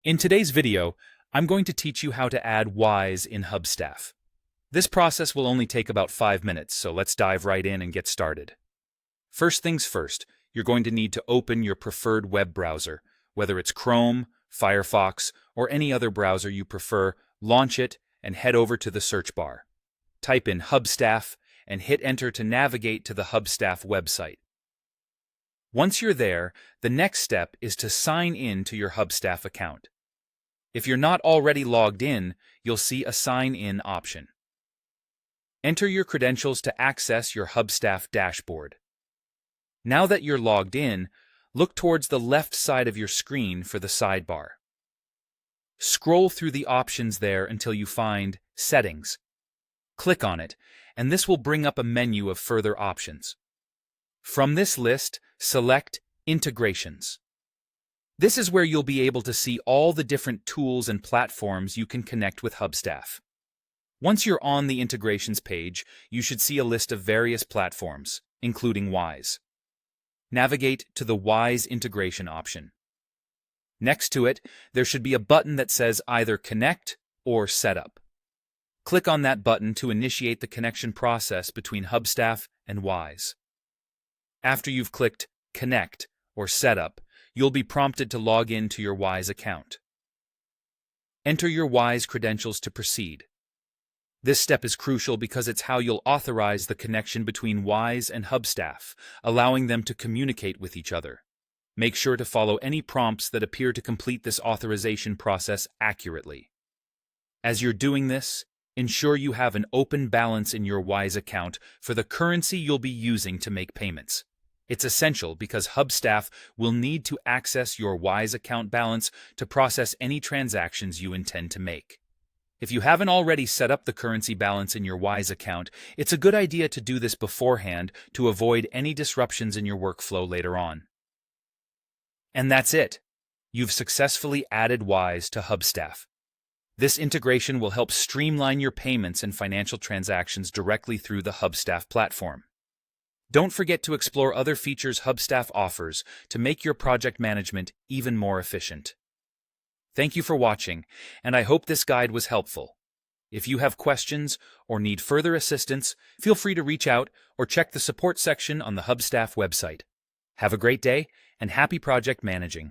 In today's video, I'm going to teach you how to add Wise in Hubstaff. This process will only take about 5 minutes, so let's dive right in and get started. First things first, you're going to need to open your preferred web browser. Whether it's Chrome, Firefox, or any other browser you prefer, launch it and head over to the search bar. Type in Hubstaff and hit enter to navigate to the Hubstaff website. Once you're there, the next step is to sign in to your Hubstaff account. If you're not already logged in, you'll see a Sign In option. Enter your credentials to access your Hubstaff dashboard. Now that you're logged in, look towards the left side of your screen for the sidebar. Scroll through the options there until you find Settings. Click on it, and this will bring up a menu of further options. From this list, select Integrations. This is where you'll be able to see all the different tools and platforms you can connect with Hubstaff. Once you're on the integrations page, you should see a list of various platforms, including Wise. Navigate to the Wise integration option. Next to it, there should be a button that says either Connect or Setup. Click on that button to initiate the connection process between Hubstaff and Wise. After you've clicked Connect or Setup, you'll be prompted to log in to your Wise account. Enter your Wise credentials to proceed. This step is crucial because it's how you'll authorize the connection between Wise and Hubstaff, allowing them to communicate with each other. Make sure to follow any prompts that appear to complete this authorization process accurately. As you're doing this, ensure you have an open balance in your Wise account for the currency you'll be using to make payments. It's essential because Hubstaff will need to access your Wise account balance to process any transactions you intend to make. If you haven't already set up the currency balance in your Wise account, it's a good idea to do this beforehand to avoid any disruptions in your workflow later on. And that's it. You've successfully added Wise to Hubstaff. This integration will help streamline your payments and financial transactions directly through the Hubstaff platform. Don't forget to explore other features Hubstaff offers to make your project management even more efficient. Thank you for watching, and I hope this guide was helpful. If you have questions or need further assistance, feel free to reach out or check the support section on the Hubstaff website. Have a great day and happy project managing.